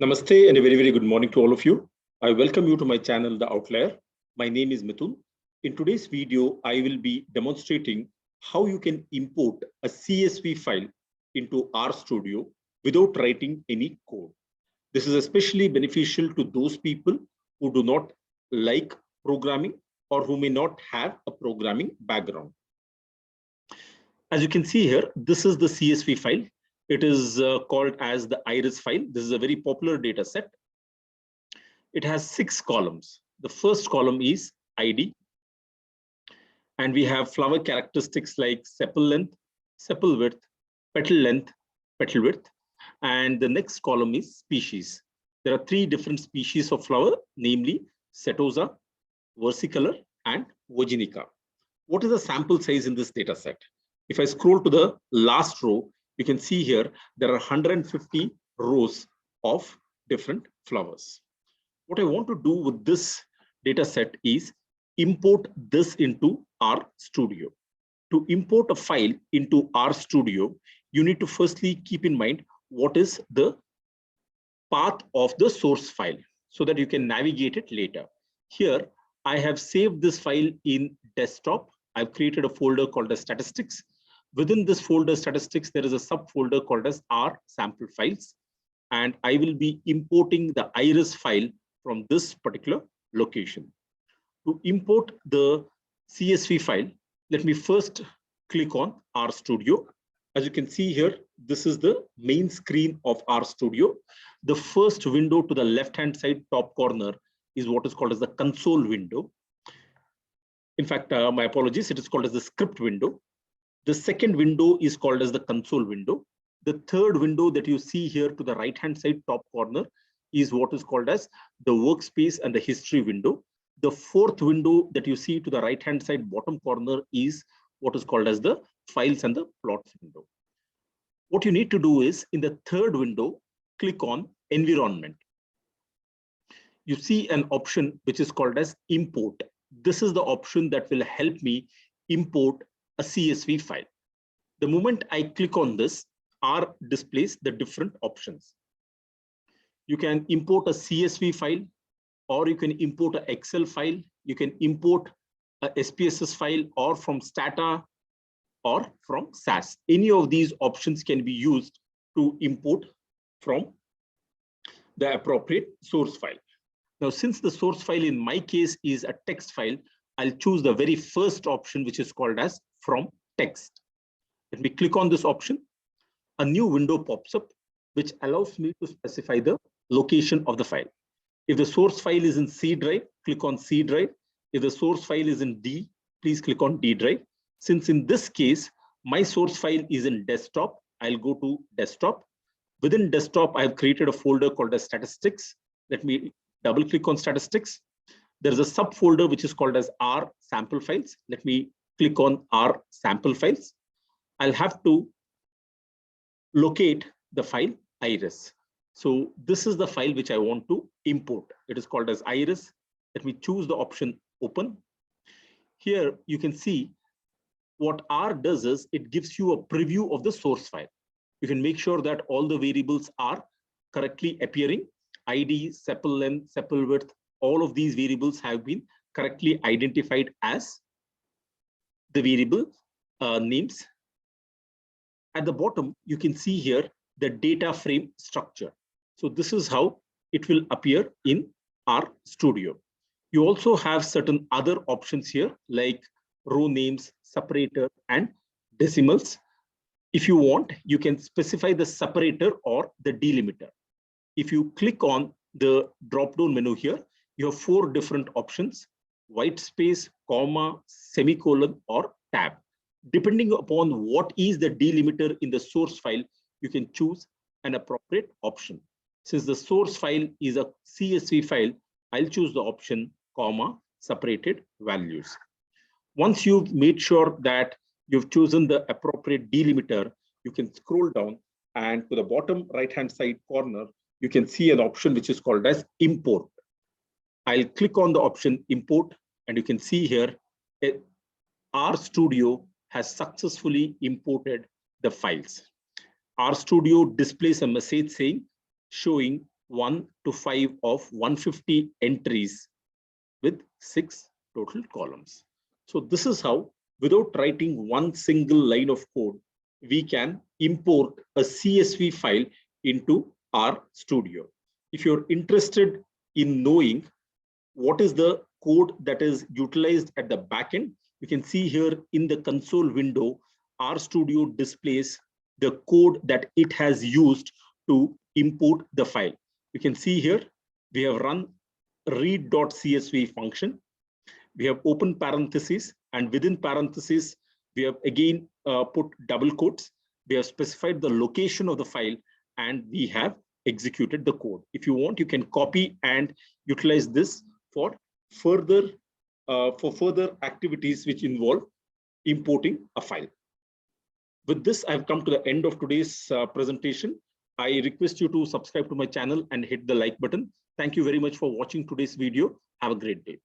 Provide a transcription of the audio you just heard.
Namaste and a very, very good morning to all of you. I welcome you to my channel, The Outlier. My name is Mithun. In today's video, I will be demonstrating how you can import a CSV file into RStudio without writing any code. This is especially beneficial to those people who do not like programming or who may not have a programming background. As you can see here, this is the CSV file. It is called as the iris file. This is a very popular data set. It has 6 columns. The first column is ID. And we have flower characteristics like sepal length, sepal width, petal width. And the next column is species. There are 3 different species of flower, namely setosa, versicolor, and virginica. What is the sample size in this data set? If I scroll to the last row, you can see here there are 150 rows of different flowers. What I want to do with this data set is import this into RStudio. To import a file into RStudio, you need to firstly keep in mind what is the path of the source file so that you can navigate it later. Here, I have saved this file in desktop. I've created a folder called as statistics. Within this folder statistics, there is a subfolder called as R sample files. And I will be importing the iris file from this particular location. To import the CSV file, let me first click on RStudio. As you can see here, this is the main screen of RStudio. The first window to the left-hand side top corner is what is called as the console window. In fact, my apologies, it is called as the script window. The second window is called as the console window. The third window that you see here to the right-hand side top corner is what is called as the workspace and the history window. The fourth window that you see to the right-hand side bottom corner is what is called as the files and the plots window. What you need to do is in the third window, click on environment. You see an option which is called as import. This is the option that will help me import a CSV file. The moment I click on this, R displays the different options. You can import a CSV file, or you can import an Excel file. You can import a SPSS file, or from Stata, or from SAS. Any of these options can be used to import from the appropriate source file. Now, since the source file in my case is a text file, I'll choose the very first option, which is called as from text. Let me click on this option. A new window pops up, which allows me to specify the location of the file. If the source file is in C drive, click on C drive. If the source file is in D, please click on D drive. Since in this case, my source file is in desktop, I'll go to desktop. Within desktop, I've created a folder called as statistics. Let me double click on statistics. There is a subfolder which is called as R sample files. Let me click on R sample files. I'll have to locate the file iris. So this is the file which I want to import. It is called as iris. Let me choose the option open. Here you can see what R does is it gives you a preview of the source file. You can make sure that all the variables are correctly appearing. ID, sepal length, sepal width, all of these variables have been correctly identified as the variable names. At the bottom, you can see here the data frame structure. So this is how it will appear in RStudio. You also have certain other options here like row names, separator, and decimals. If you want, you can specify the separator or the delimiter. If you click on the drop-down menu here, you have 4 different options: white space, comma, semicolon, or tab. Depending upon what is the delimiter in the source file, you can choose an appropriate option. Since the source file is a CSV file, I'll choose the option comma separated values. Once you've made sure that you've chosen the appropriate delimiter, you can scroll down and to the bottom right-hand side corner, you can see an option which is called as import. I'll click on the option import and you can see here RStudio has successfully imported the files. RStudio displays a message showing 1 to 5 of 150 entries with 6 total columns. So this is how, without writing one single line of code, we can import a CSV file into our studio. If you're interested in knowing what is the code that is utilized at the backend, you can see here in the console window, our studio displays the code that it has used to import the file. You can see here, we have run read.csv function. We have open parentheses, and within parentheses, we have again put double quotes. We have specified the location of the file, and we have executed the code. If you want, you can copy and utilize this for further activities which involve importing a file. With this, I've come to the end of today's presentation. I request you to subscribe to my channel and hit the like button. Thank you very much for watching today's video. Have a great day.